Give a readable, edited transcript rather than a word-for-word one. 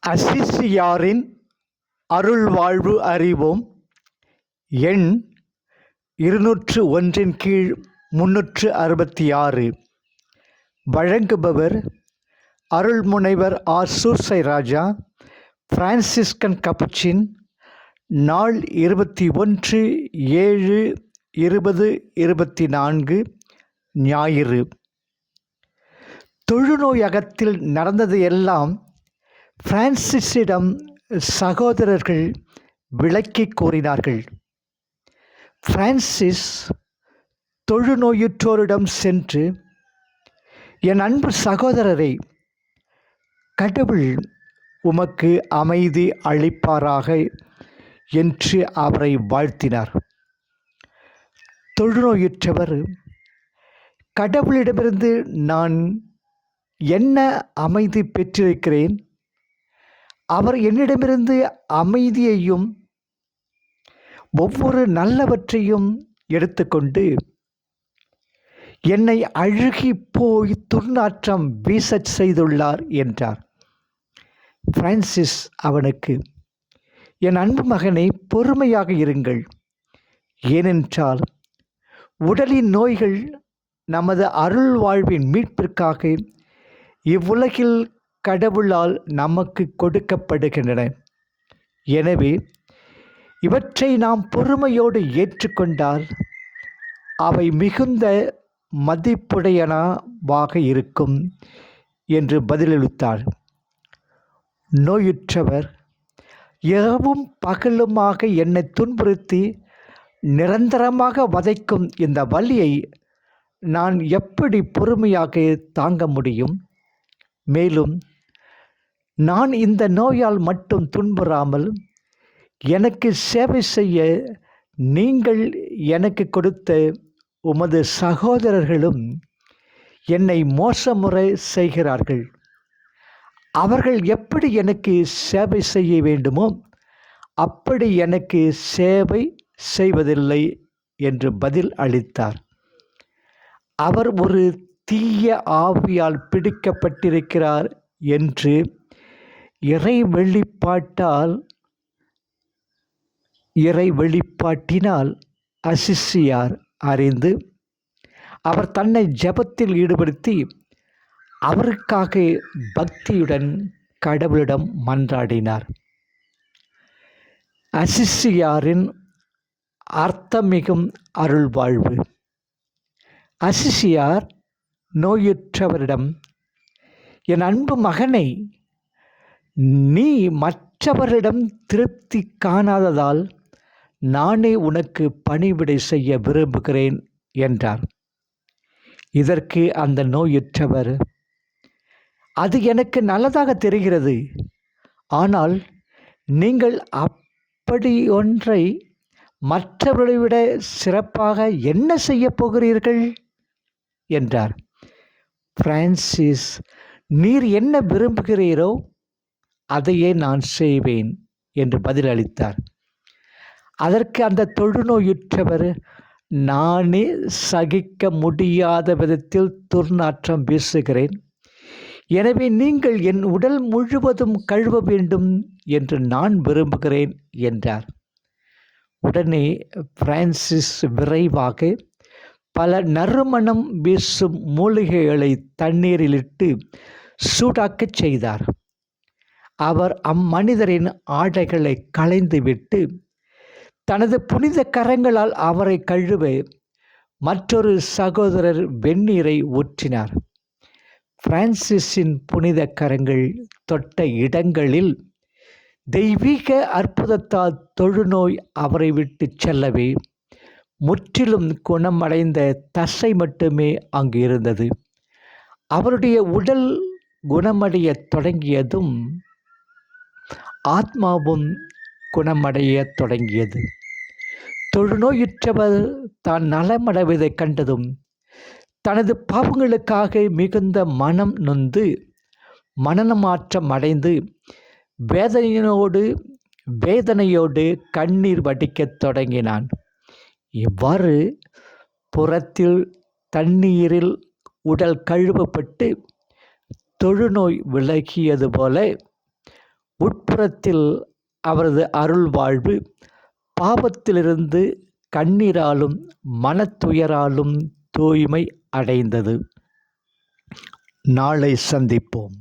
அசிசியாரின் அருள்வாழ்வு அறிவோம். எண் 201 கீழ் 366. வழங்குபவர் அருள்முனைவர் ஆர். Soosairaja, Franciscan Capuchin. நாள் 21/7/2024 ஞாயிறு. தொழுநோயகத்தில் நடந்தது எல்லாம் பிரான்சிஸிடம் சகோதரர்கள் விளக்கிக் கூறினார்கள். பிரான்சிஸ் தொழுநோயுற்றோரிடம் சென்று, என் அன்பு சகோதரரை, கடவுள் உமக்கு அமைதி அளிப்பாராக என்று அவரை வாழ்த்தினார். தொழுநோயுற்றவர், கடவுளிடமிருந்து நான் என்ன அமைதி பெற்றிருக்கிறேன்? அவர் என்னிடமிருந்து அமைதியையும் ஒவ்வொரு நல்லவற்றையும் எடுத்துக்கொண்டு என்னை அழுகி போய் துர்நாற்றம் வீசச் செய்துள்ளார் என்றார். பிரான்சிஸ் அவனுக்கு, என் அன்பு மகனை, பொறுமையாக இருங்கள். ஏனென்றால் உடலின் நோய்கள் நமது அருள் வாழ்வின் மீட்பிற்காக இவ்வுலகில் கடவுளால் நமக்கு கொடுக்கப்படுகின்றன. எனவே இவற்றை நாம் பொறுமையோடு ஏற்றுக்கொண்டால் அவை மிகுந்த மதிப்புடையனவாக இருக்கும் என்று பதிலளித்தார். நோயுற்றவர், இரவும் பகலுமாக என்னை துன்புறுத்தி நிரந்தரமாக வதைக்கும் இந்த வலியை நான் எப்படி பொறுமையாக தாங்க முடியும்? மேலும் நான் இந்த நோயால் மட்டும் துன்புறாமல் எனக்கு சேவை செய்ய நீங்கள் எனக்கு கொடுத்த உமது சகோதரர்களும் என்னை மோசமுறை செய்கிறார்கள். அவர்கள் எப்படி எனக்கு சேவை செய்ய வேண்டுமோ அப்படி எனக்கு சேவை செய்வதில்லை என்று பதில் அளித்தார். அவர் ஒரு தீய ஆவியால் பிடிக்கப்பட்டிருக்கிறார் என்று இறை வெளிப்பாட்டினால் அசிசியார் அறிந்து அவர் தன்னை ஜெபத்தில் ஈடுபடுத்தி அவருக்காக பக்தியுடன் கடவுளிடம் மன்றாடினார். அசிசியாரின் அர்த்தமிகும் அருள்வாழ்வு. அசிசியார் நோயுற்றவரிடம், என் அன்பு மகனை, நீ மற்றவரிடம் திருப்தி காணாததால் நானே உனக்கு பணிவிடை செய்ய விரும்புகிறேன் என்றார். இதற்கு அந்த நோயுற்றவர், அது எனக்கு நல்லதாக தெரிகிறது. ஆனால் நீங்கள் அப்படி ஒன்றை மற்றவர்களை விட சிறப்பாக என்ன செய்ய போகிறீர்கள் என்றார். பிரான்சிஸ், நீர் என்ன விரும்புகிறீரோ அதையே நான் செய்வேன் என்று பதிலளித்தார். அதற்கு அந்த தொழுநோயுற்றவர், நானே சகிக்க முடியாத விதத்தில் துர்நாற்றம் வீசுகிறேன். எனவே நீங்கள் என் உடல் முழுவதும் கழுவ வேண்டும் என்று நான் விரும்புகிறேன் என்றார். உடனே பிரான்சிஸ் விரைவாக பல நறுமணம் வீசும் மூலிகைகளை தண்ணீரிலிட்டு சூடாக்கச் செய்தார். அவர் அம்மனிதரின் ஆடைகளை களைந்துவிட்டு தனது புனித கரங்களால் அவரை கழுவ மற்றொரு சகோதரர் வெந்நீரை ஊற்றினார். பிரான்சிஸின் புனித கரங்கள் தொட்ட இடங்களில் தெய்வீக அற்புதத்தால் தொழுநோய் அவரை விட்டு செல்லவே முற்றிலும் குணமடைந்த தசை மட்டுமே அங்கு இருந்தது. அவருடைய உடல் குணமடைய தொடங்கியதும் ஆத்மாவும் குணமடைய தொடங்கியது. தொழுநோயுற்றவர் தான் நலமடைவதை கண்டதும் தனது பாவங்களுக்காக மிகுந்த மனம் நொந்து மனமாற்றம் அடைந்து வேதனையோடு கண்ணீர் வடிக்கத் தொடங்கினான். இவ்வாறு புறத்தில் தண்ணீரில் உடல் கழுவப்பட்டு தொழுநோய் விலகியது போல உட்புறத்தில் அவரது அருள் வாழ்வு பாவத்திலிருந்து கண்ணீராலும் மனத்துயராலும் தூய்மை அடைந்தது. நாளை சந்திப்போம்.